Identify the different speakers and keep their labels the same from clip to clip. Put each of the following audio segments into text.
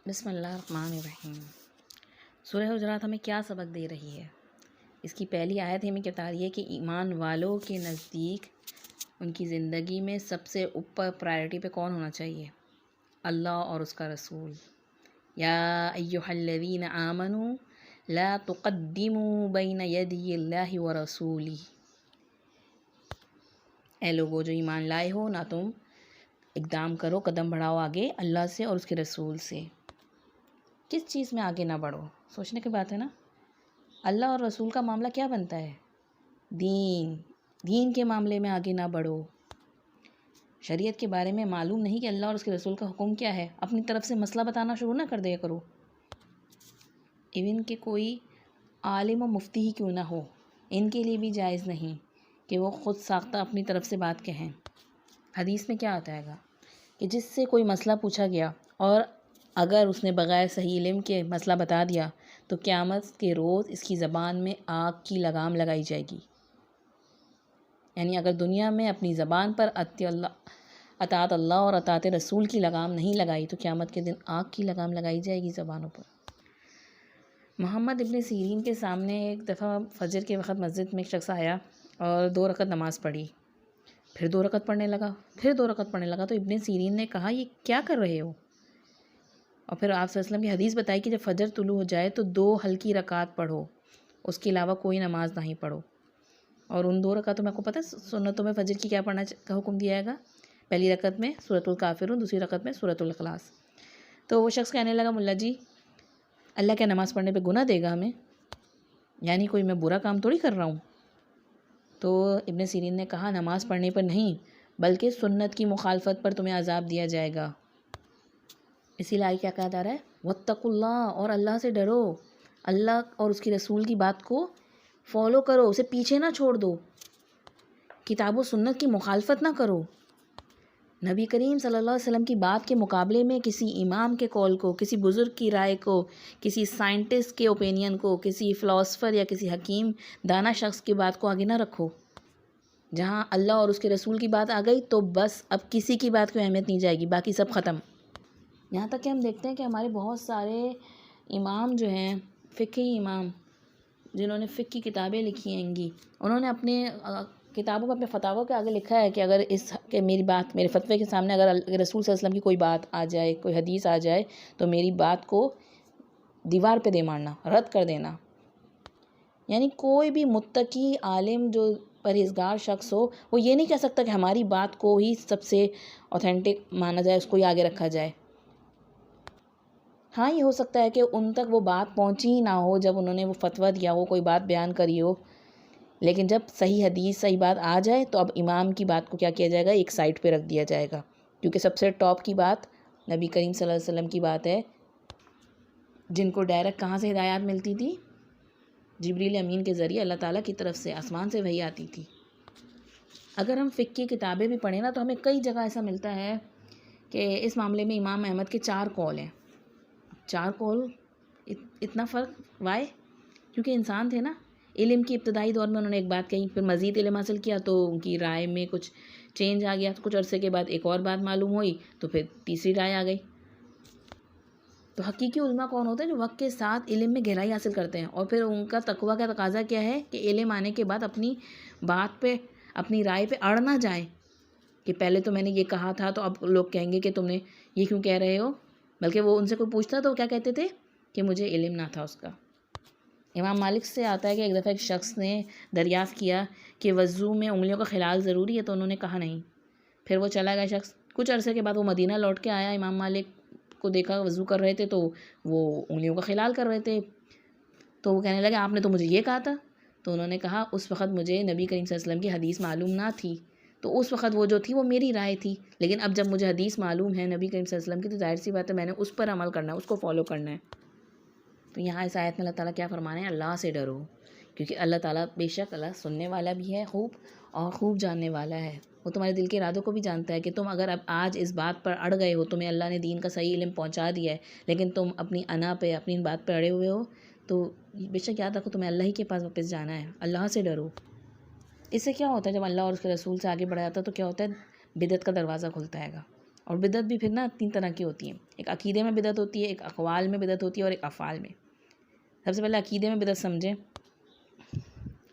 Speaker 1: बिस्मिल्लाहिर्रहमानिर्रहीम। सूरह हुजरात हमें क्या सबक दे रही है? इसकी पहली आयत हमें क्या बता रही है कि ईमान वालों के नज़दीक उनकी ज़िंदगी में सबसे ऊपर प्रायोरिटी पे कौन होना चाहिए? अल्लाह और उसका रसूल। या अय्युहल्लज़ीना आमनू ला तुक़द्दिमू बैन यदियिल्लाहि व रसूली। ए लोगो जो ईमान लाए हो, ना तुम इक़दाम करो, कदम बढ़ाओ आगे अल्लाह से और उसके रसूल से। किस चीज़ में आगे ना बढ़ो? सोचने की बात है ना। अल्लाह और रसूल का मामला क्या बनता है? दीन के मामले में आगे ना बढ़ो। शरीयत के बारे में मालूम नहीं कि अल्लाह और उसके रसूल का हुक्म क्या है, अपनी तरफ से मसला बताना शुरू ना कर दिया करो। इवन के कोई आलिम और मुफ्ती ही क्यों ना हो, इनके लिए भी जायज़ नहीं कि वो ख़ुद साख्ता अपनी तरफ से बात कहें। हदीस में क्या आता है कि जिससे कोई मसला पूछा गया और अगर उसने बग़ैर सही इल्म के मसला बता दिया तो क़यामत के रोज़ इसकी ज़बान में आग की लगाम लगाई जाएगी। यानी अगर दुनिया में अपनी ज़बान पर अतात अल्लाह और अतात रसूल की लगाम नहीं लगाई तो क़यामत के दिन आग की लगाम लगाई जाएगी ज़बानों पर। मोहम्मद इब्न सीरीन के सामने एक दफ़ा फ़जर के वक़्त मस्जिद में एक शख्स आया और 2 रकत नमाज़ पढ़ी, फिर 2 रकत पढ़ने लगा, फिर 2 रकत पढ़ने लगा। तो इब्न सीरीन ने कहा, ये क्या कर रहे हो? और फिर आप सल्लल्लाहु अलैहि वसल्लम की हदीस बताई कि जब फ़जर तुलू हो जाए तो 2 हल्की रकात पढ़ो, उसके अलावा कोई नमाज नहीं पढ़ो। और उन 2 रकातों में आपको पता है सुन्नतों में फ़जर की क्या पढ़ना का हुक्म दिया जाएगा? पहली रकत में सूरतुल काफ़िरून, दूसरी रकत में सूरतुल इखलास। तो वो शख्स कहने लगा, मुल्ला जी अल्लाह क्या नमाज़ पढ़ने पे गुनाह देगा हमें? यानी कोई मैं बुरा काम थोड़ी कर रहा हूँ। तो इब्न सीरीन ने कहा, नमाज़ पढ़ने पर नहीं बल्कि सुन्नत की मुखालफत पर तुम्हें अजाब दिया जाएगा। इसीलिए क्या कहा जा रहा है? वत्तकुल्लाह, और अल्लाह से डरो, अल्लाह और उसकी रसूल की बात को फॉलो करो, उसे पीछे ना छोड़ दो, किताब व सुन्नत की मुखालफत ना करो। नबी करीम सल्लल्लाहु अलैहि वसल्लम की बात के मुकाबले में किसी इमाम के कौल को, किसी बुज़ुर्ग की राय को, किसी साइंटिस्ट के ओपिनियन को, किसी फ़िलासफ़र या किसी हकीम दाना शख्स की बात को आगे ना रखो। जहाँ अल्लाह और उसके रसूल की बात आ गई तो बस अब किसी की बात की अहमियत नहीं जाएगी, बाकी सब ख़त्म। यहाँ तक कि हम देखते हैं कि हमारे बहुत सारे इमाम जो हैं, फ़िक़ही इमाम जिन्होंने फ़िक़ह की किताबें लिखी हैंगी, उन्होंने अपने किताबों में अपने फ़तावा के आगे लिखा है कि अगर इस के मेरी बात मेरे फ़तवे के सामने अगर रसूल सल्लल्लाहु अलैहि वसल्लम की कोई बात आ जाए, कोई हदीस आ जाए तो मेरी बात को दीवार पे दे मारना, रद्द कर देना। यानी कोई भी मुत्तकी आलिम जो परहेज़गार शख्स हो वो ये नहीं कह सकता कि हमारी बात को ही सबसे ऑथेंटिक माना जाए, उसको ही आगे रखा जाए। हाँ, ये हो सकता है कि उन तक वो बात पहुँची ही ना हो जब उन्होंने वो फ़तवा दिया हो, कोई बात बयान करी हो, लेकिन जब सही हदीस सही बात आ जाए तो अब इमाम की बात को क्या किया जाएगा? एक साइड पे रख दिया जाएगा, क्योंकि सबसे टॉप की बात नबी करीम सल्लल्लाहु अलैहि वसल्लम की बात है, जिनको डायरेक्ट कहाँ से हिदायत मिलती थी? जिब्रील अमीन के ज़रिए अल्लाह ताला की तरफ से, आसमान से वही आती थी। अगर हम फ़िक़ह की किताबें भी पढ़ें ना तो हमें कई जगह ऐसा मिलता है कि इस मामले में इमाम अहमद के 4 कौल हैं। 4 कौल, इतना फ़र्क वाई? क्योंकि इंसान थे ना। इल्म की इब्तदाई दौर में उन्होंने एक बात कही, फिर मज़ीद इल्म हासिल किया तो उनकी राय में कुछ चेंज आ गया, तो कुछ अरसे के बाद एक और बात मालूम हुई तो फिर तीसरी राय आ गई। तो हकीकी उलमा कौन होते हैं? जो वक्त के साथ इल्म में गहराई हासिल करते हैं और फिर उनका तकवा का तकाजा क्या है कि इल्म आने के बाद अपनी बात पे, अपनी राय पे अड़ ना जाए कि पहले तो मैंने ये कहा था तो अब लोग कहेंगे कि तुमने ये क्यों कह रहे हो। बल्कि वो उनसे कोई पूछता तो क्या कहते थे कि मुझे इल्म ना था उसका। इमाम मालिक से आता है कि एक दफ़ा एक शख्स ने दरियाफ़्त किया कि वज़ू में उंगलियों का खिलाल ज़रूरी है, तो उन्होंने कहा नहीं। फिर वो चला गया शख्स। कुछ अरसे के बाद वो मदीना लौट के आया, इमाम मालिक को देखा वज़ू कर रहे थे तो वो उंगलियों का खिलाल कर रहे थे। तो वो कहने लगे, आपने तो मुझे ये कहा था। तो उन्होंने कहा, उस वक़्त मुझे नबी करीम सल्लल्लाहु अलैहि वसल्लम की हदीस मालूम ना थी, तो उस वक़्त वो जो थी वो मेरी राय थी, लेकिन अब जब मुझे हदीस मालूम है नबी करीम सल्लल्लाहु अलैहि वसल्लम की, तो ज़ाहिर सी बात है मैंने उस पर अमल करना है, उसको फॉलो करना है। तो यहाँ इस आयत में अल्लाह ताला क्या फरमा रहे हैं? अल्लाह से डरो, क्योंकि अल्लाह ताला बेशक अल्लाह सुनने वाला भी है खूब और खूब जानने वाला है। वो तुम्हारे दिल के इरादों को भी जानता है कि तुम अगर अब आज इस बात पर अड़ गए हो, तुम्हें अल्लाह ने दीन का सही इल्म पहुँचा दिया है, लेकिन तुम अपनी अना पे, अपनी बात पर अड़े हुए हो, तो बेशक याद रखो तुम्हें अल्लाह ही के पास वापस जाना है। अल्लाह से डरो। इससे क्या होता है? जब अल्लाह और उसके रसूल से आगे बढ़ा जाता है तो क्या होता है? बिदअत का दरवाज़ा खुलता है। और बिदअत भी फिर ना 3 तरह की होती है। एक अकीदे में बिदअत होती है, एक अक़वाल में बिदअत होती है और एक अफ़आल में। सबसे पहले अकीदे में बिदअत समझें,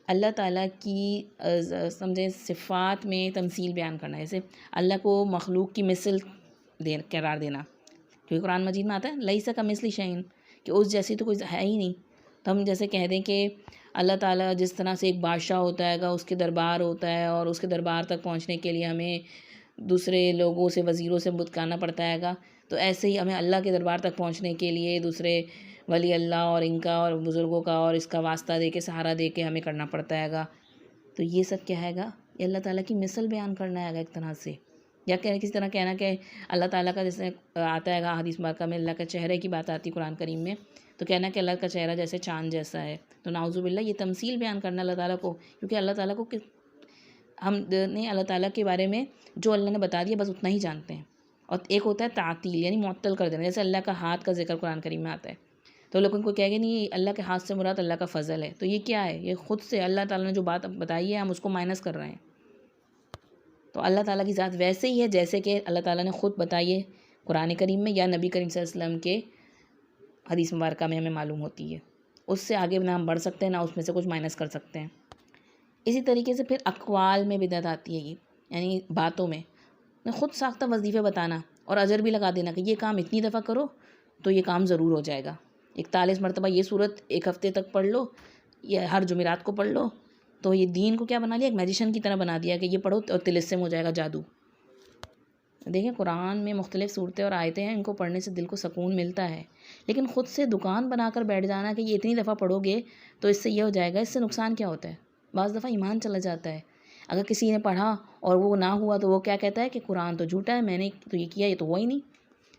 Speaker 1: अल्लाह ताला की समझें सिफ़ात में तमसील बयान करना, जैसे अल्लाह को मखलूक की मिसल करार देना, क्योंकि कुरान मजीद में आता है लैसा कमिस्लिही शैअन, कि उस जैसी तो कोई है ही नहीं। तो हम जैसे कह दें कि अल्लाह ताला जिस तरह से एक बादशाह होता है, उसके दरबार होता है और उसके दरबार तक पहुंचने के लिए हमें दूसरे लोगों से, वज़ीरों से बुतकाना पड़ता हैगा, तो ऐसे ही हमें अल्लाह के दरबार तक पहुंचने के लिए दूसरे वली अल्लाह और इनका और बुज़ुर्गों का और इसका वास्ता दे के, सहारा दे के हमें करना पड़ता हैगा। तो ये सब क्या हैगा, ये अल्लाह ताला की मिसल बयान करना हैगा एक तरह से। या क्या किसी तरह कहना कि अल्लाह ताला का जैसे आता है हदीस मुबारका में, अल्लाह के चेहरे की बात आती है कुरान करीम में, तो कहना कि अल्लाह का चेहरा जैसे चाँद जैसा है। तो नाउज़ुबिल्लाह ये तमसील बयान करना अल्लाह ताला को, क्योंकि अल्लाह ताला को हमने अल्लाह ताला के बारे में जो अल्लाह ने बता दिया बस उतना ही जानते हैं। और एक होता है तातील, यानी मुअत्तल कर देना, जैसे अल्लाह का हाथ का जिक्र कुरान करीम में आता है, तो लोग उनको कहेंगे नहीं अल्लाह के हाथ से मुराद अल्लाह का फ़ज़ल है। तो ये क्या है, ये ख़ुद से अल्लाह ताला ने जो बात बताई है हम उसको माइनस कर रहे हैं। तो अल्लाह ताला की ज़ात वैसे ही है जैसे कि अल्लाह ताला ने ख़ुद बताई है कुरान करीम में या नबी करीम सल्लल्लाहु अलैहि वसल्लम के हदीस मुबारका में हमें मालूम होती है। उससे आगे ना हम बढ़ सकते हैं, ना उसमें से कुछ माइनस कर सकते हैं। इसी तरीके से फिर अक़वाल में बिदअत आती है, ये यानी बातों में ख़ुद साख्ता वजीफ़े बताना और अजर भी लगा देना कि ये काम इतनी दफ़ा करो तो ये काम ज़रूर हो जाएगा। 41 मरतबा ये सूरत एक हफ़्ते तक पढ़ लो, या हर जुमेरात को पढ़ लो, तो ये दीन को क्या बना लिया, एक मैजिशियन की तरह बना दिया कि ये पढ़ो और तिलिस्म हो जाएगा, जादू। देखें कुरान में मुख्तलिफ़ सूरतें और आयतें हैं, इनको पढ़ने से दिल को सुकून मिलता है, लेकिन ख़ुद से दुकान बनाकर बैठ जाना कि ये इतनी दफ़ा पढ़ोगे तो इससे ये हो जाएगा, इससे नुकसान क्या होता है, बाज़ दफ़ा ईमान चला जाता है। अगर किसी ने पढ़ा और वो ना हुआ तो वो क्या कहता है कि कुरान तो झूठा है, मैंने तो ये किया, ये तो हुआ ही नहीं।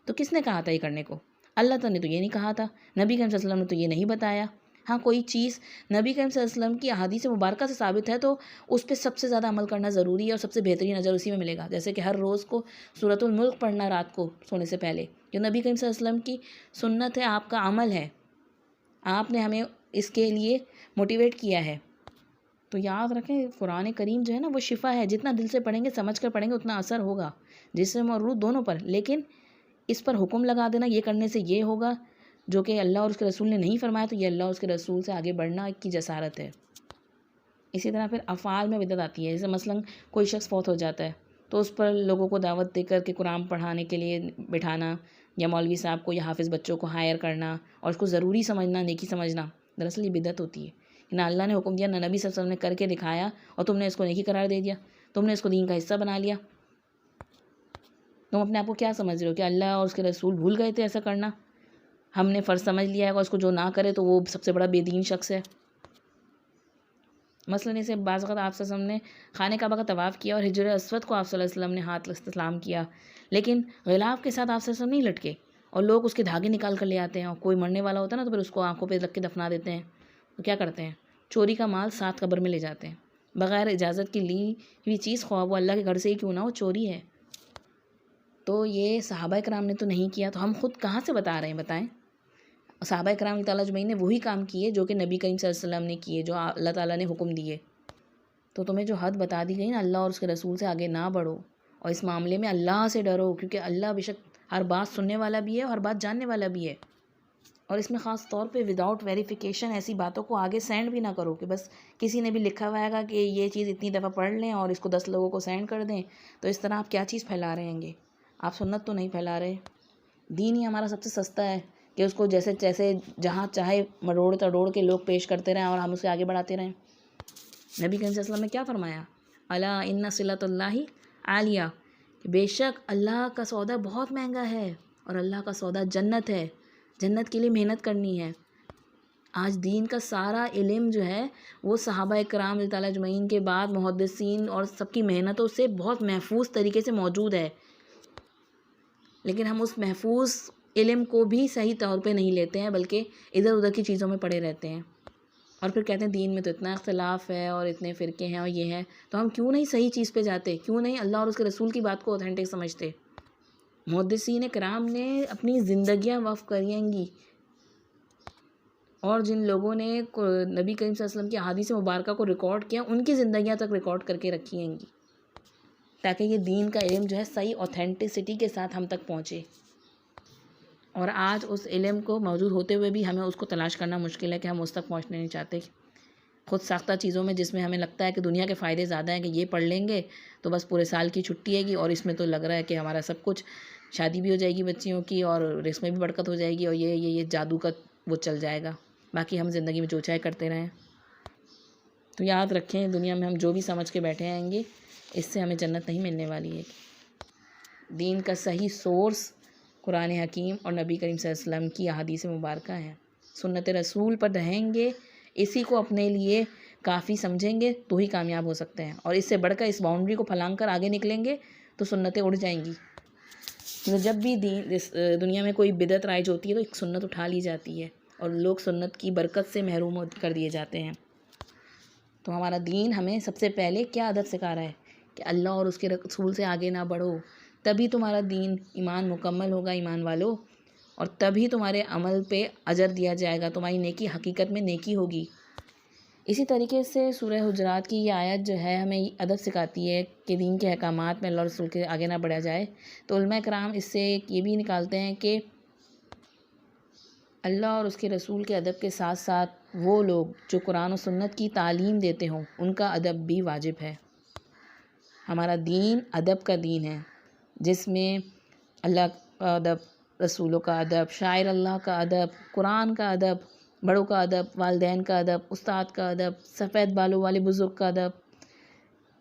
Speaker 1: तो किसने कहा था ये करने को, अल्लाह तो ने तो ये नहीं कहा था, नबी करीम सल्लल्लाहु अलैहि वसल्लम ने तो ये नहीं बताया। हाँ, कोई चीज़ नबी करीम सल्लल्लाहु अलैहि वसल्लम की अहादीस मुबारका से साबित है तो उस पर सबसे ज़्यादा अमल करना ज़रूरी है और सबसे बेहतरीन अजर उसी में मिलेगा। जैसे कि हर रोज़ को सूरतुल मुल्क पढ़ना रात को सोने से पहले, जो नबी करीम सल्लल्लाहु अलैहि वसल्लम की सुन्नत है, आपका अमल है, आपने हमें इसके लिए मोटिवेट किया है। तो याद रखें कुरान करीम जो है ना वो शिफ़ा है, जितना दिल से पढ़ेंगे, समझ कर पढ़ेंगे, उतना असर होगा जिस्म और रूह दोनों पर। लेकिन इस पर हुक्म लगा देना ये करने से ये होगा जो कि अल्लाह और उसके रसूल ने नहीं फरमाया, तो ये अल्लाह और उसके रसूल से आगे बढ़ना की जसारत है। इसी तरह फिर अफ़आल में बिदअत आती है, जैसे मसलन कोई शख्स फौत हो जाता है तो उस पर लोगों को दावत देकर के कुरान पढ़ाने के लिए बिठाना, या मौलवी साहब को या हाफिज़ बच्चों को हायर करना और उसको ज़रूरी समझना, नेकी समझना, दरअसल ये बिदअत होती है। ना अल्लाह ने हुक्म दिया, ना नबी सल्लल्लाहु अलैहि वसल्लम ने करके दिखाया, और तुमने इसको नेकी करार दे दिया, तुमने इसको दीन का हिस्सा बना लिया। तुम अपने आप को क्या समझ रहे हो कि अल्लाह और उसके रसूल भूल गए थे ऐसा करना, हमने फ़र्ज़ समझ लिया है और उसको जो ना करे तो वो सबसे बड़ा बेदीन शख्स है। मसलन इसे बाज़ वक़्त आप सल्लल्लाहु अलैहि वसल्लम ने खाने काबा का तवाफ़ किया और हिजर अस्वद को आप सल्लल्लाहु अलैहि वसल्लम ने हाथ इस्लाम किया, लेकिन ग़िलाफ़ के साथ आप सल्लल्लाहु अलैहि वसल्लम नहीं लटके, और लोग उसके धागे निकाल कर ले आते हैं, और कोई मरने वाला होता है ना तो फिर उसको आँखों पे रख के दफना देते हैं। तो क्या करते हैं, चोरी का माल साथ कब्र में ले जाते हैं, बग़ैर इजाज़त की ली हुई चीज़, ख्वाह वो अल्लाह के घर से ही क्यों ना हो, चोरी है। तो ये सहाबा कराम ने तो नहीं किया, तो हम खुद कहाँ से बता रहे हैं, बताएं। सहाबा कराम ताला अजमईन ने वही काम किए जो कि नबी करीम सल्लल्लाहु अलैहि वसल्लम ने किए, जो अल्लाह ताला ने हुक्म दिए। तो तुम्हें जो हद बता दी गई ना, अल्लाह और उसके रसूल से आगे ना बढ़ो, और इस मामले में अल्लाह से डरो, क्योंकि अल्लाह बेशक हर बात सुनने वाला भी है और हर बात जानने वाला भी है। और इसमें ख़ास तौर पे विदाउट वेरिफिकेशन ऐसी बातों को आगे सेंड भी ना करो कि बस किसी ने भी लिखा हुआ है कि ये चीज़ इतनी दफ़ा पढ़ लें और इसको 10 लोगों को सेंड कर दें, तो इस तरह आप क्या चीज़ फैला रहे हैंगे, आप सुन्नत तो नहीं फैला रहे। दीन ही हमारा सबसे सस्ता है कि उसको जैसे जैसे जहाँ चाहे मरोड़ तड़ोड़ के लोग पेश करते रहें और हम उसे आगे बढ़ाते रहें। नबी करीम सल्लल्लाहु अलैहि वसल्लम ने क्या फरमाया, अला इन्ना सिलतुल्लाहि आलिया, बेशक अल्लाह का सौदा बहुत महंगा है और अल्लाह का सौदा जन्नत है, जन्नत के लिए मेहनत करनी है। आज दीन का सारा इल्म जो है वो सहाबा कराम रज़ियल्लाहु ताला अजमईन के बाद मुहद्दिसीन और सबकी मेहनतों से बहुत महफूज तरीके से मौजूद है, लेकिन हम उस महफूज इल्म को भी सही तौर पे नहीं लेते हैं, बल्कि इधर उधर की चीज़ों में पड़े रहते हैं। और फिर कहते हैं दीन में तो इतना इख्तिलाफ़ है और इतने फ़िरके हैं और ये है, तो हम क्यों नहीं सही चीज़ पे जाते, क्यों नहीं अल्लाह और उसके रसूल की बात को ऑथेंटिक समझते। मुहद्दिसीन कराम ने अपनी ज़िंदगियाँ वक़्फ़ करेंगी, और जिन लोगों ने नबी करीम सल्लल्लाहु अलैहि वसल्लम की अहादीस मुबारका को रिकॉर्ड किया उनकी ज़िंदगियाँ तक रिकॉर्ड करके रखी हैंगी। ताकि ये दीन का इल्म जो है सही ऑथेंटिसिटी के साथ हम तक पहुँचे। और आज उस इल्म को मौजूद होते हुए भी हमें उसको तलाश करना मुश्किल है कि हम उस तक पहुँचने नहीं चाहते। खुद साख्ता चीज़ों में जिसमें हमें लगता है कि दुनिया के फ़ायदे ज़्यादा हैं, कि ये पढ़ लेंगे तो बस पूरे साल की छुट्टी आएगी, और इसमें तो लग रहा है कि हमारा सब कुछ, शादी भी हो जाएगी बच्चियों की और इसमें भी बरकत हो जाएगी, और ये जादू का वो चल जाएगा, बाकी हम ज़िंदगी में जो चाहे करते रहें। तो याद रखें, दुनिया में हम जो भी समझ के बैठे आएंगे इससे हमें जन्नत नहीं मिलने वाली है। दीन का सही सोर्स कुरान हकीम और नबी करीम सल्लल्लाहु अलैहि वसल्लम की अहादीस मुबारक हैं। सुन्नत रसूल पर रहेंगे, इसी को अपने लिए काफ़ी समझेंगे तो ही कामयाब हो सकते हैं, और इससे बढ़कर इस बाउंड्री को फलांग कर आगे निकलेंगे तो सुन्नतें उड़ जाएंगी। तो जब भी दुनिया में कोई बिदअत राइज होती है तो एक सुन्नत उठा ली जाती है और लोग सुन्नत की बरकत से महरूम कर दिए जाते हैं। तो हमारा दीन हमें सबसे पहले क्या अदब सिखा रहा है कि अल्लाह और उसके रसूल से आगे ना बढ़ो, तभी तुम्हारा दीन ईमान मुकम्मल होगा ईमान वालों, और तभी तुम्हारे अमल पे अजर दिया जाएगा, तुम्हारी नेकी हकीकत में नेकी होगी। इसी तरीके से सूरह हुजरात की ये आयत जो है हमें अदब सिखाती है कि दीन के अहकामात में अल्लाह रसूल के आगे ना बढ़ा जाए। तो उलमा कराम इससे ये भी निकालते हैं कि अल्लाह और उसके रसूल के अदब के साथ साथ वो लोग जो कुरान और सुन्नत की तालीम देते हों उनका अदब भी वाजिब है। हमारा दीन अदब का दीन है, जिसमें अल्लाह का अदब, रसूलों का अदब, शायर अल्लाह का अदब, कुरान का अदब, बड़ों का अदब, वालिदैन का अदब, उस्ताद का अदब, सफ़ेद बालों वाले बुज़ुर्ग का अदब,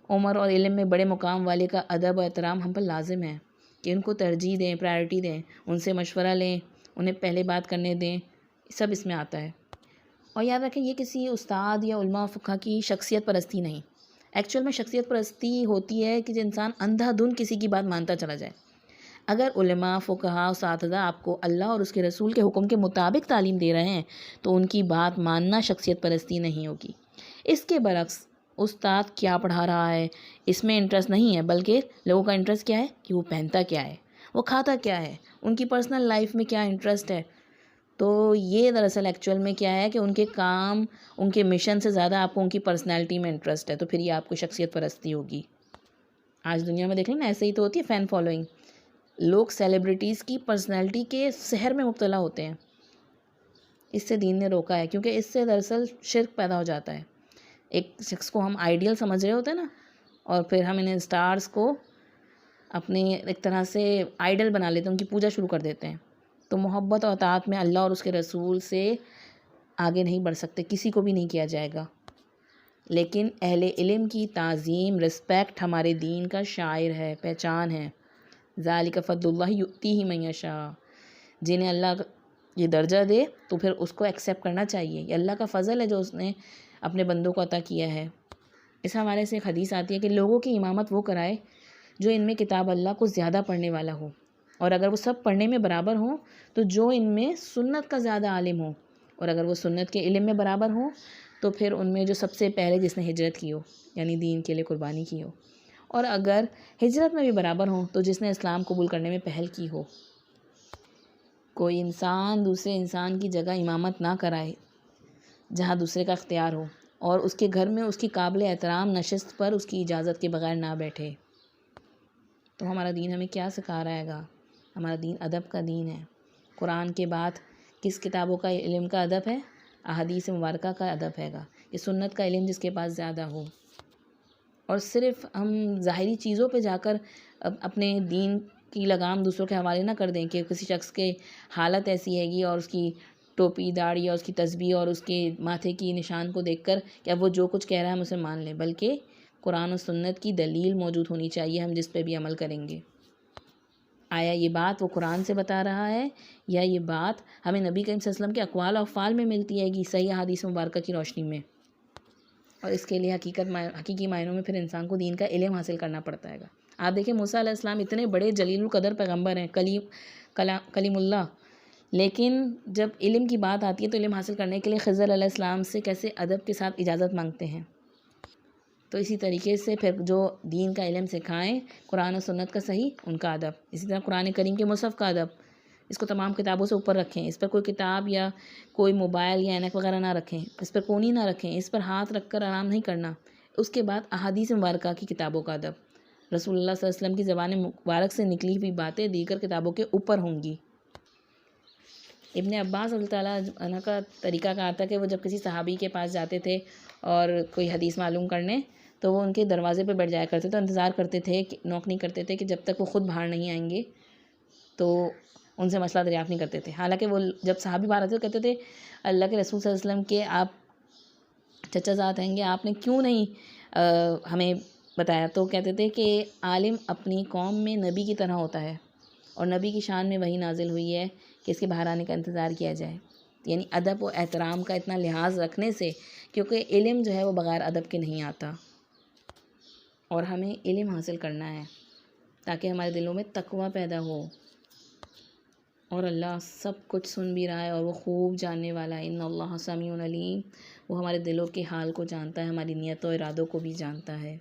Speaker 1: उम्र और इल्म में बड़े मुकाम वाले का अदब और एहतराम हम पर लाजिम है कि उनको तरजीह दें, प्रायोरिटी दें, उनसे मशवरा लें, उन्हें पहले बात करने दें, सब इसमें आता है। और याद रखें, ये किसी उस्ताद या उलमा फ़ुक़हा की शख्सियत परस्ती नहीं, एक्चुअल में शख्सियत परस्ती होती है कि जो इंसान अंधाधुन किसी की बात मानता चला जाए। अगर उलमा, फ़ुक़हा, उस्ताद आपको अल्लाह और उसके रसूल के हुक्म के मुताबिक तालीम दे रहे हैं तो उनकी बात मानना शख्सियत परस्ती नहीं होगी। इसके बरक्स उस्ताद क्या पढ़ा रहा है इसमें इंटरेस्ट नहीं है, बल्कि लोगों का इंटरेस्ट क्या है कि वो पहनता क्या है, वो खाता क्या है, उनकी पर्सनल लाइफ में क्या इंटरेस्ट है। तो ये दरअसल एक्चुअल में क्या है कि उनके काम, उनके मिशन से ज़्यादा आपको उनकी पर्सनैलिटी में इंटरेस्ट है, तो फिर ये आपको शख्सियत परस्ती होगी। आज दुनिया में देख लें ना, ऐसे ही तो होती है फ़ैन फॉलोइंग। लोग सेलिब्रिटीज़ की पर्सनैलिटी के सहर में मुब्तला होते हैं। इससे दीन ने रोका है, क्योंकि इससे दरअसल शिर्क पैदा हो जाता है। एक शख्स को हम आइडियल समझ रहे होते हैं ना, और फिर हम इन स्टार्स को अपनी एक तरह से आइडल बना लेते हैं, उनकी पूजा शुरू कर देते हैं। तो मोहब्बत और अताअत में अल्लाह और उसके रसूल से आगे नहीं बढ़ सकते, किसी को भी नहीं किया जाएगा। लेकिन अहले इल्म की ताज़ीम, रिस्पेक्ट हमारे दीन का शायर है, पहचान है। ज़ालिका फ़ज़्लुल्लाहि युअतीहि मन यशा, जिन्हें अल्लाह ये दर्जा दे तो फिर उसको एक्सेप्ट करना चाहिए। ये अल्लाह का फ़ज़ल है जो उसने अपने बंदों को अता किया है। इस हवाले से एक हदीस आती है कि लोगों की इमामत वो कराए जो इनमें किताब अल्लाह को ज़्यादा पढ़ने वाला हो, और अगर वो सब पढ़ने में बराबर हों तो जो इनमें सुन्नत का ज़्यादा आलिम हो, और अगर वो सुन्नत के इल्म में बराबर हों तो फिर उनमें जो सबसे पहले जिसने हिजरत की हो, यानी दीन के लिए कुर्बानी की हो, और अगर हिजरत में भी बराबर हों तो जिसने इस्लाम कबूल करने में पहल की हो। कोई इंसान दूसरे इंसान की जगह इमामत ना कराए जहाँ दूसरे का अख्तियार हो, और उसके घर में उसकी काबिल एहतराम नशिस्त पर उसकी इजाज़त के बगैर ना बैठे। तो हमारा दीन हमें क्या सिखा रहेगा? हमारा दीन अदब का दीन है। कुरान के बाद किस किताबों का इल्म का अदब है? अहादीस मुबारका का अदब हैगा। ये सुन्नत का इल्म जिसके पास ज़्यादा हो, और सिर्फ़ हम ज़ाहिरी चीज़ों पे जाकर अपने दीन की लगाम दूसरों के हवाले ना कर दें कि किसी शख्स के हालत ऐसी हैगी और उसकी टोपी, दाढ़ी और उसकी तस्बीह और उसके माथे की निशान को देखकर कि अब वो जो कुछ कह रहा है हम उसे मान लें, बल्कि कुरान और सुन्नत की दलील मौजूद होनी चाहिए हम जिस पे भी अमल करेंगे। आया ये बात वो कुरान से बता रहा है, या ये बात हमें नबी करीम सल्लल्लाहु अलैहि वसल्लम के अक़वाल और अफ़आल में मिलती है कि सही हदीस मुबारक की रोशनी में। और इसके लिए हकीकी मायनों में फिर इंसान को दीन का इल्म हासिल करना पड़ता है। आप देखिए, मूसा अलैहिस्सलाम इतने बड़े जलीलुल कदर पैगम्बर हैं, कलीमुल्लाह, लेकिन जब इल्म की बात आती है तो इल्म हासिल करने के लिए खिज़र अलैहिस्सलाम से कैसे अदब के साथ इजाज़त मांगते हैं। तो इसी तरीके से फिर जो दीन का इल्म सिखाएं, कुरान और सुन्नत का सही उनका अदब, इसी तरह कुरान करीम के मुसहफ़ का अदब, इसको तमाम किताबों से ऊपर रखें, इस पर कोई किताब या कोई मोबाइल या ऐनक वगैरह ना रखें, इस पर कोनी ना रखें, इस पर हाथ रख कर आराम नहीं करना। उसके बाद अहादीस मुबारका की किताबों का अदब, रसूलुल्लाह सल्लल्लाहु अलैहि वसल्लम की ज़बान मुबारक से निकली हुई बातें दीगर किताबों के ऊपर होंगी। इब्ने अब्बास रज़ी अल्लाह अन्हु का तरीका कहा था कि वो जब किसी सहाबी के पास जाते थे और कोई हदीस मालूम करने, तो वो उनके दरवाज़े पे बैठ जाया करते थे, इंतज़ार करते थे कि नॉक नहीं करते थे कि जब तक वो ख़ुद बाहर नहीं आएंगे तो उनसे मसला दरियाफ़्त नहीं करते थे। हालांकि वो जब सहाबी बाहर आते तो कहते थे अल्लाह के रसूल सल्लल्लाहु अलैहि वसल्लम के आप चचाज़ाद हैंगे, आपने क्यों नहीं हमें बताया? तो कहते थे कि आलिम अपनी कौम में नबी की तरह होता है और नबी की शान में वही नाजिल हुई है कि इसके बाहर आने का इंतज़ार किया जाए। यानी अदब और एहतराम का इतना लिहाज रखने से, क्योंकि इल्म जो है वो बग़ैर अदब के नहीं आता और हमें इल्म हासिल करना है ताकि हमारे दिलों में तक़वा पैदा हो। और अल्लाह सब कुछ सुन भी रहा है और वो खूब जानने वाला है। इन्नल्लाह समीउन अलीम, वो हमारे दिलों के हाल को जानता है, हमारी नियतों इरादों को भी जानता है।